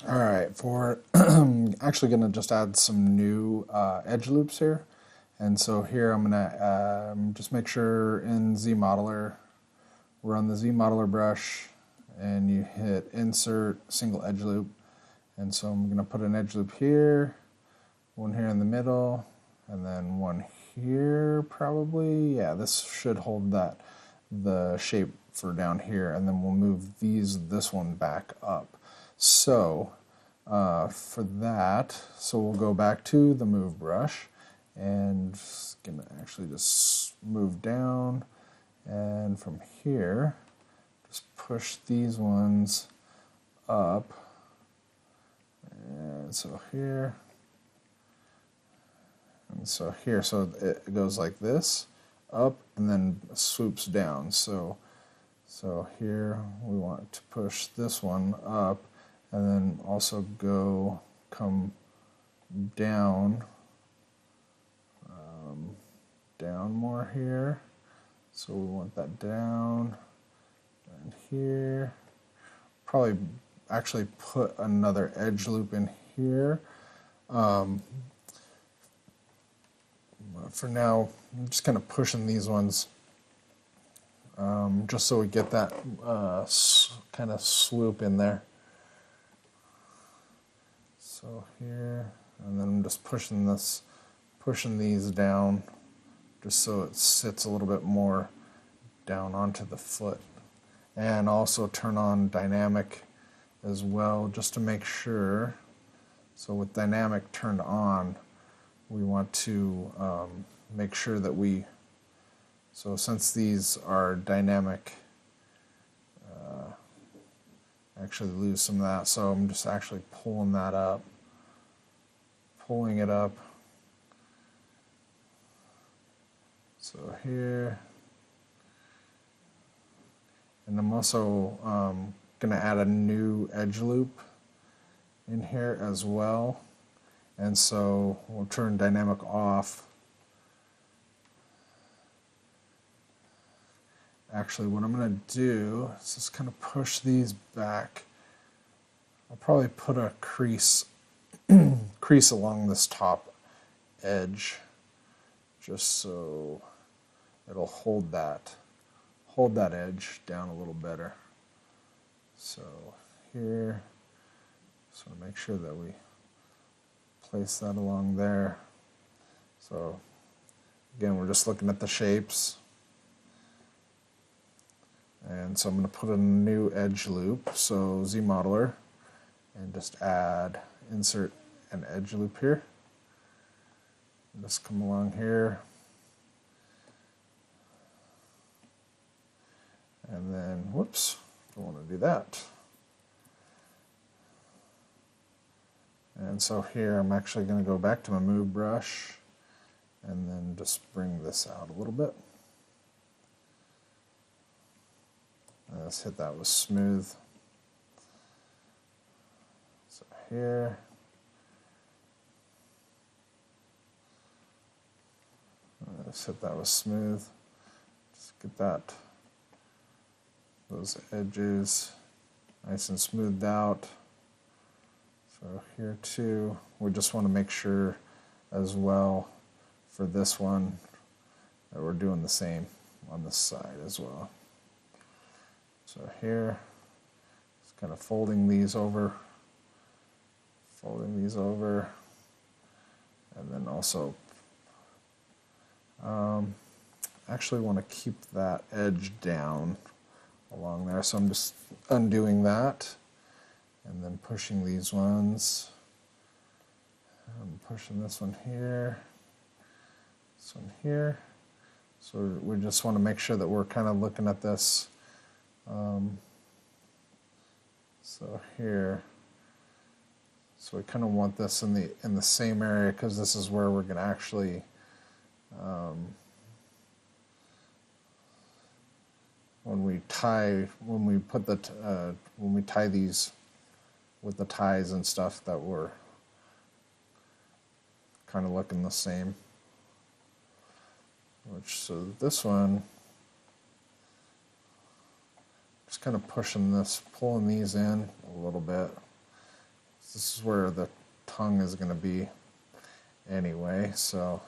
All right, for actually going to just add some new edge loops here. And so here I'm going to just make sure in ZModeler, run the ZModeler brush, and you hit Insert, Single Edge Loop. And so I'm going to put an edge loop here, one here in the middle, and then one here probably. Yeah, this should hold the shape for down here, and then we'll move this one back up. So for that, so we'll go back to the move brush, and gonna actually just move down, and from here, just push these ones up, and so here, and so here, so it goes like this, up, and then swoops down. So here we want to push this one up, and then also come down, down more here. So we want that down, and here. Probably actually put another edge loop in here. For now, I'm just kind of pushing these ones just so we get that kind of swoop in there. So here, and then I'm just pushing these down just so it sits a little bit more down onto the foot. And also turn on dynamic as well, just to make sure. So with dynamic turned on, we want to make sure that so since these are dynamic, actually lose some of that, so I'm just actually pulling it up. So here, and I'm also going to add a new edge loop in here as well. And so we'll turn dynamic off. Actually, what I'm going to do is just kind of push these back. I'll probably put a crease along this top edge, just so it'll hold that edge down a little better. So here, just want to make sure that we place that along there. So again, we're just looking at the shapes. And so I'm going to put a new edge loop, so ZModeler, and just insert an edge loop here. And just come along here. And then, whoops, don't want to do that. And so here I'm actually going to go back to my move brush and then just bring this out a little bit. And let's hit that with smooth. So here. Let's hit that with smooth. Just get those edges nice and smoothed out. So here too, we just want to make sure as well for this one that we're doing the same on this side as well. So here, just kind of folding these over, and then also actually want to keep that edge down along there, so I'm just undoing that and then pushing these ones. I'm pushing this one here, this one here. So we just want to make sure that we're kind of looking at this. So here, so we kind of want this in the same area, because this is where we're going to actually when we tie these with the ties and stuff, that we're kind of looking the same. So this one, just kind of pulling these in a little bit, This is where the tongue is going to be anyway, so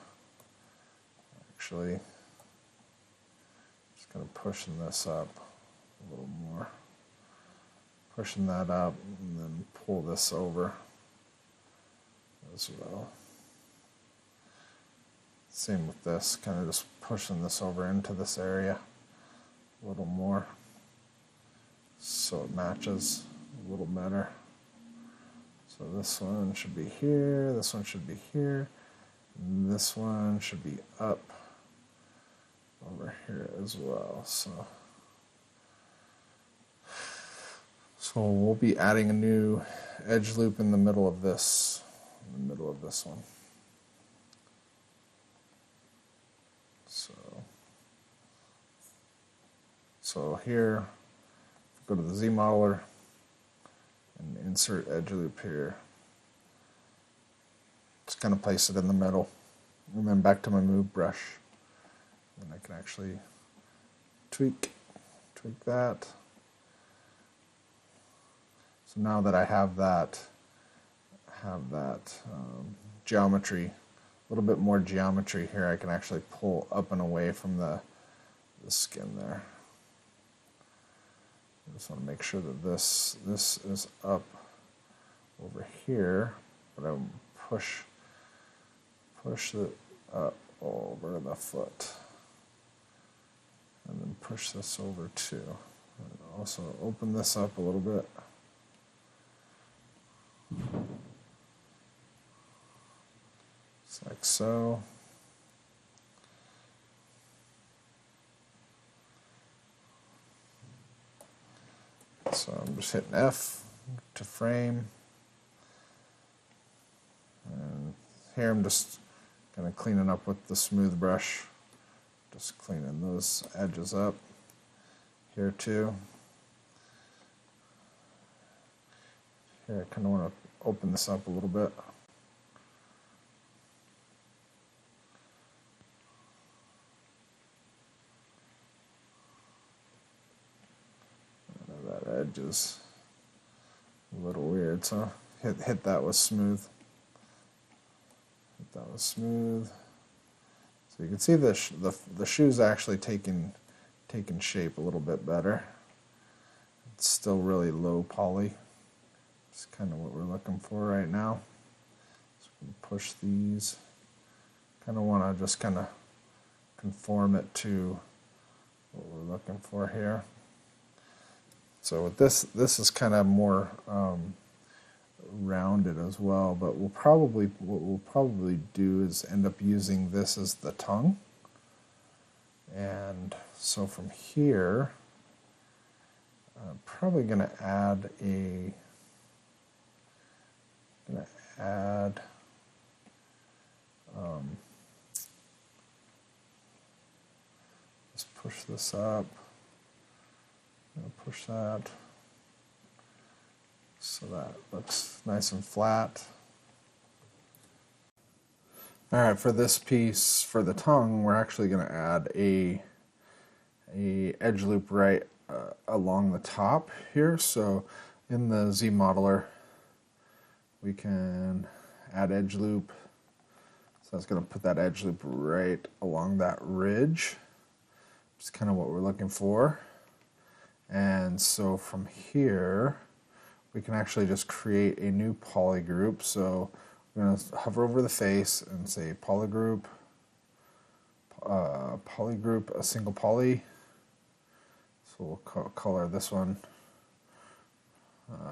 actually just kind of pushing this up a little more. Pushing that up and then pull this over as well. Same with this, kind of just pushing this over into this area a little more so it matches a little better. So this one should be here, this one should be here, and this one should be up over here as well. So we'll be adding a new edge loop in the middle of this, one. So here, go to the Z modeler and insert edge loop here. Just kind of place it in the middle, and then back to my move brush. And I can actually tweak that. So now that I have that geometry, a little bit more geometry here, I can actually pull up and away from the skin there. I just want to make sure that this is up over here, but I push it up over the foot, and then push this over too. And also open this up a little bit. Just like so. So I'm just hitting F to frame. And here I'm just kind of cleaning up with the smooth brush. Just cleaning those edges up. Here too. Here I kind of want to open this up a little bit. That edge is a little weird, so hit that with smooth. Hit that with smooth. So you can see the shoe's actually taking shape a little bit better. It's still really low poly. It's kind of what we're looking for right now. So we can push these. Kind of want to just kind of conform it to what we're looking for here. So with this is kind of more rounded as well, but what we'll probably do is end up using this as the tongue. And so from here, I'm probably going to add let's push this up. I'm going to push that so that looks nice and flat. Alright, for this piece, for the tongue, we're actually going to add a edge loop right along the top here. So in the Z modeler, we can add edge loop. So that's going to put that edge loop right along that ridge. It's kind of what we're looking for. And so from here, we can actually just create a new poly group. So we're going to hover over the face and say polygroup, a single poly. So we'll color this one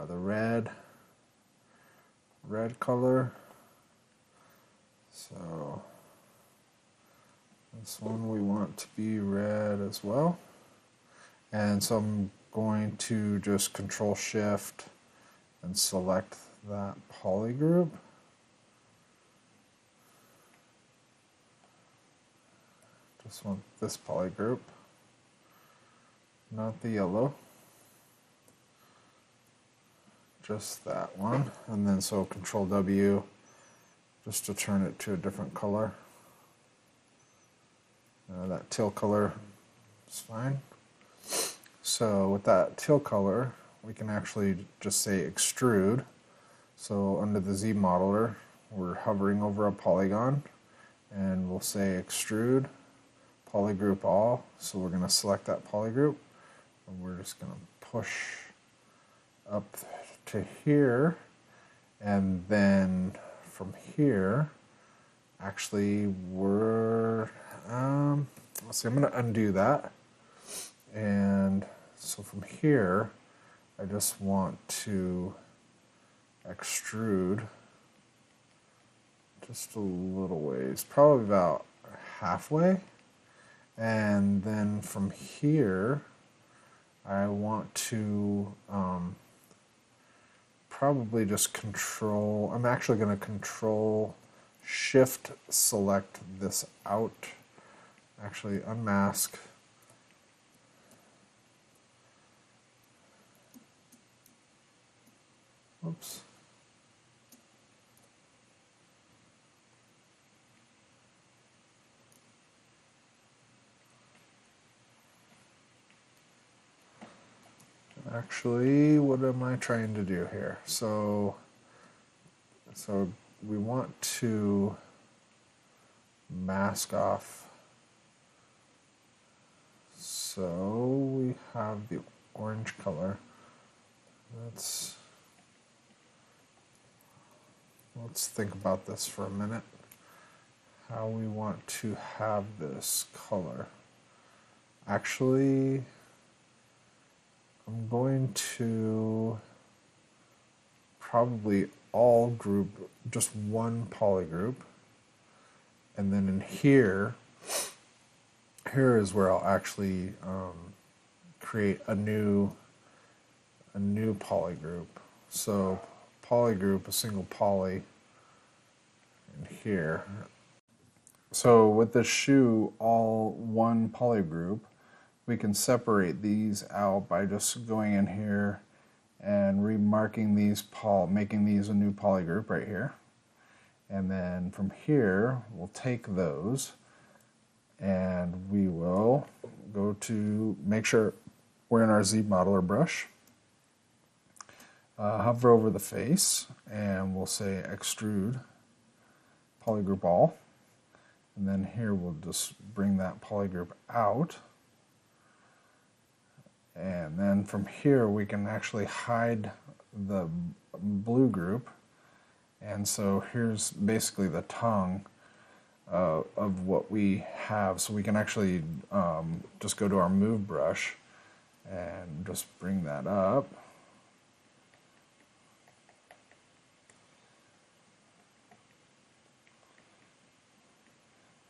the red color. So this one we want to be red as well. And so I'm going to just Control Shift and select that poly group. Just want this poly group, not the yellow. Just that one. And then so Control W just to turn it to a different color. That teal color is fine. So with that teal color, we can actually just say extrude. So under the Z modeler, we're hovering over a polygon, and we'll say extrude, polygroup all. So we're going to select that polygroup, and we're just going to push up to here, and then from here, actually we're, let's see, I'm going to undo that, and so from here, I just want to extrude just a little ways, probably about halfway, and then from here, I want to probably just control, I'm actually going to control shift select this out, actually unmask, oops, actually, what am I trying to do here? So we want to mask off. So we have the orange color. Let's think about this for a minute. How we want to have this color. Actually, I'm going to probably all group just one polygroup, and then in here is where I'll actually create a new polygroup. So polygroup, a single poly in here. So with the shoe, all one polygroup, we can separate these out by just going in here and remarking these making these a new polygroup right here. And then from here, we'll take those and we will go to make sure we're in our Z modeler brush. Hover over the face and we'll say extrude polygroup all. And then here we'll just bring that polygroup out. And then from here we can actually hide the blue group. And so here's basically the tongue of what we have. So we can actually just go to our move brush and just bring that up.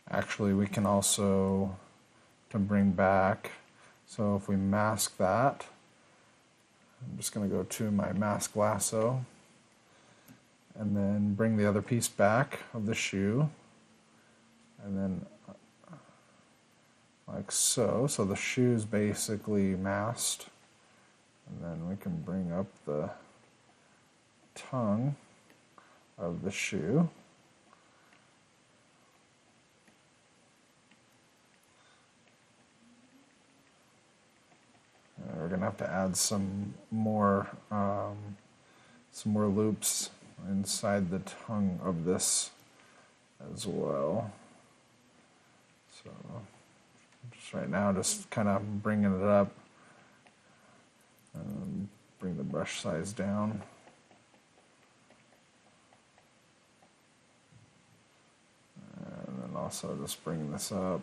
Actually, we can also bring back, so if we mask that, I'm just going to go to my mask lasso and then bring the other piece back of the shoe, and then like so. So the shoe's basically masked, and then we can bring up the tongue of the shoe. We're going to have to add some more loops inside the tongue of this as well. So just right now, just kind of bringing it up and bring the brush size down. And then also just bring this up.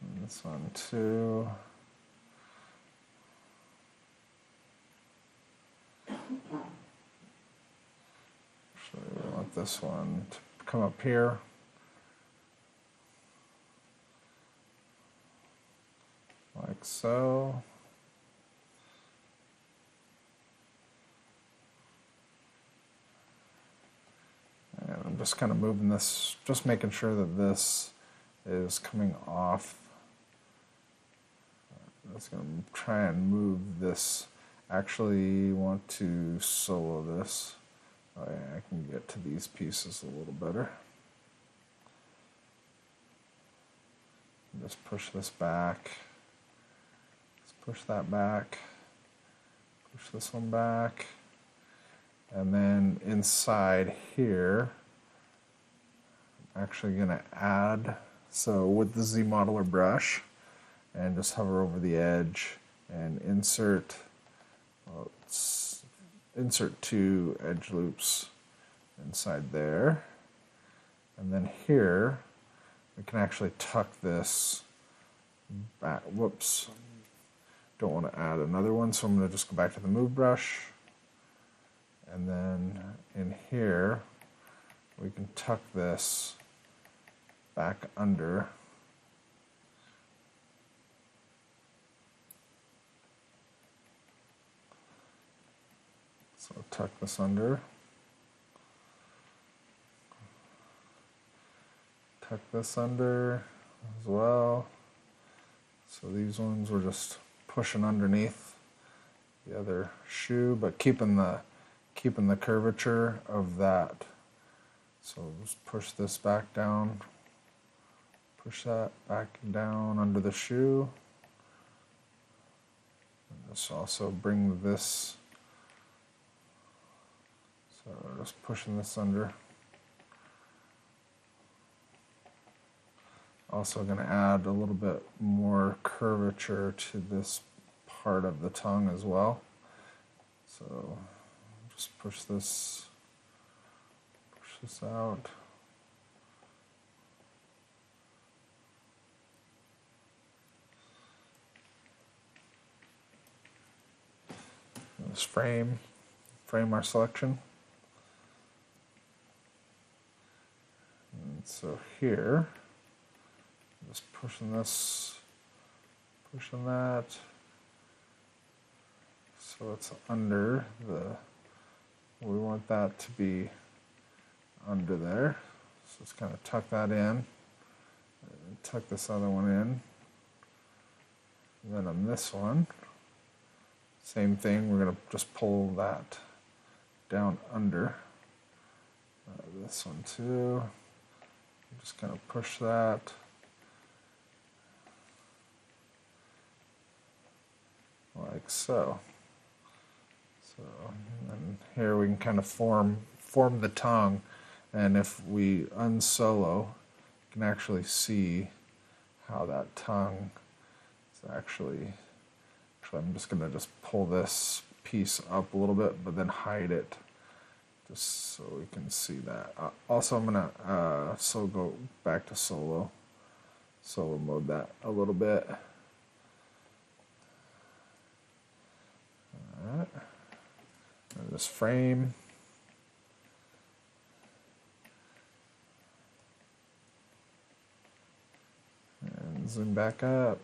And this one too. Actually, we want this one to come up here. Like so. And I'm just kind of moving this, just making sure that this is coming off. I'm just going to try and move this. Actually want to solo this. Oh yeah, I can get to these pieces a little better. Just push this back. Let's push that back. Push this one back. And then inside here, I'm actually going to add, so with the Z Modeler brush, and just hover over the edge and insert, well, insert 2 edge loops inside there. And then here, we can actually tuck this back. Whoops. Don't want to add another one, so I'm going to just go back to the move brush. And then in here, we can tuck this back under. So tuck this under. Tuck this under as well. So these ones we're just pushing underneath the other shoe, but keeping the curvature of that. So just push this back down, push that back down under the shoe. And just also bring this, so just pushing this under. Also going to add a little bit more curvature to this part of the tongue as well. So just push this out. Let's frame our selection. And so here, just pushing this, pushing that, so it's under the, we want that to be under there. So let's kind of tuck that in, and tuck this other one in. And then on this one, same thing, we're going to just pull that down under. This one too, just kind of push that. Like so. So, and here we can kind of form the tongue, and if we unsolo, you can actually see how that tongue is actually I'm just going to just pull this piece up a little bit, but then hide it, just so we can see that. Also, I'm going to go back to solo mode that a little bit. Alright, and this frame. And zoom back up.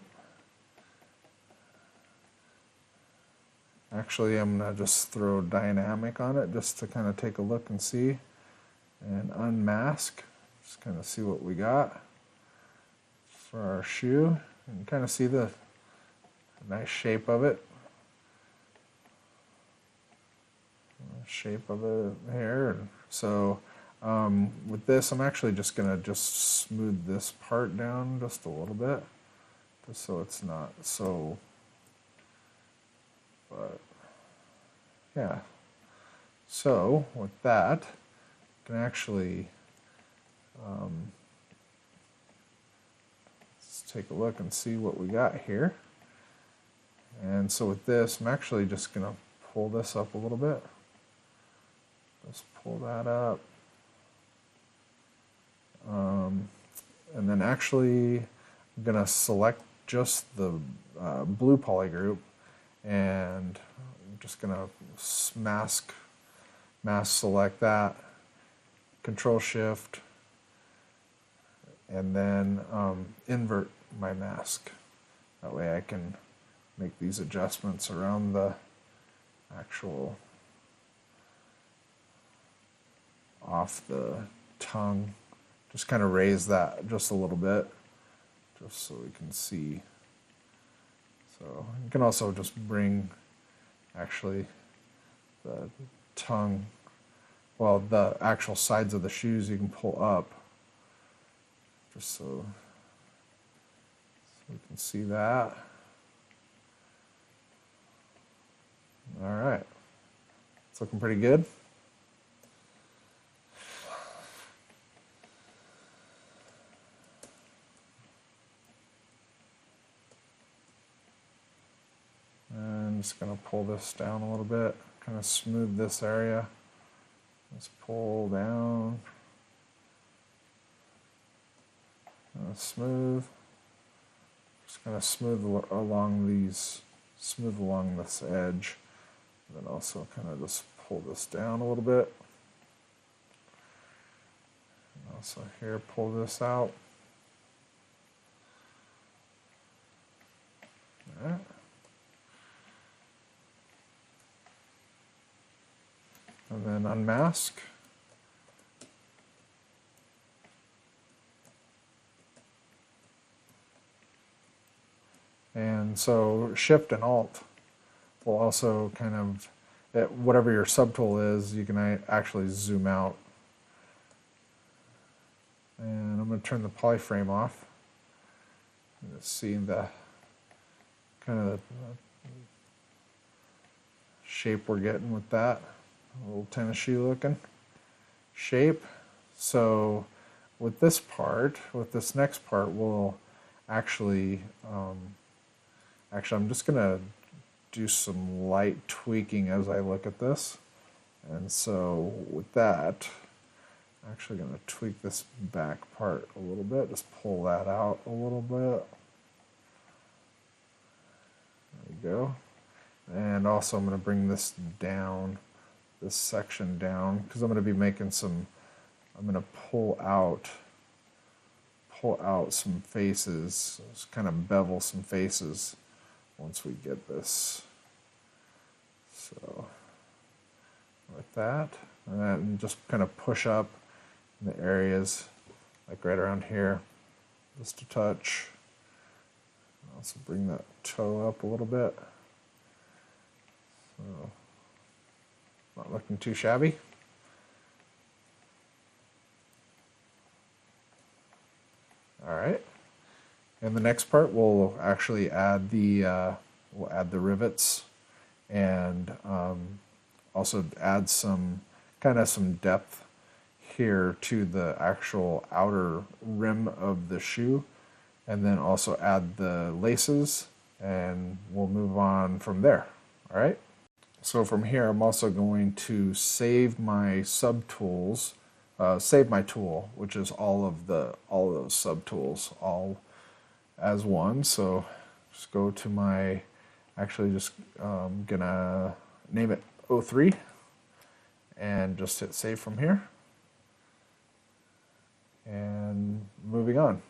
Actually, I'm going to just throw dynamic on it just to kind of take a look and see. And unmask. Just kind of see what we got for our shoe. And kind of see the nice shape of it. Shape of it here. So with this, I'm actually just going to smooth this part down just a little bit, just so it's not so, but yeah. So with that, you can actually let's take a look and see what we got here. And so with this, I'm actually just going to pull this up a little bit. Just pull that up. And then actually, I'm going to select just the blue poly group, and I'm just going to mask select that, Control Shift, and then invert my mask. That way I can make these adjustments around the actual off the tongue. Just kind of raise that just a little bit, just so we can see. So you can also just bring actually the tongue, well, the actual sides of the shoes you can pull up, just so you can see that. All right, it's looking pretty good. I'm just going to pull this down a little bit, kind of smooth this area. Let's pull down, smooth. Just kind of smooth along this edge. And then also kind of just pull this down a little bit. And also here, pull this out. All right. And then unmask. And so Shift and Alt will also kind of, whatever your subtool is, you can actually zoom out. And I'm going to turn the polyframe off. Just see the kind of the shape we're getting with that. A little tennis shoe looking shape. So with this next part, we'll actually, I'm just going to do some light tweaking as I look at this. And so with that, I'm actually going to tweak this back part a little bit, just pull that out a little bit. There we go. And also I'm going to bring this down, this section down, because I'm going to be making some, I'm going to pull out some faces, just kind of bevel some faces once we get this. So like that, and then just kind of push up in the areas, like right around here, just a touch. Also bring that toe up a little bit. So, not looking too shabby. All right, and the next part we'll actually add the rivets, and also add some depth here to the actual outer rim of the shoe, and then also add the laces, and we'll move on from there. All right. So from here, I'm also going to save my subtools, save my tool, which is all of those subtools, all as one. So just go to my, actually just gonna name it 03, and just hit save from here. And moving on.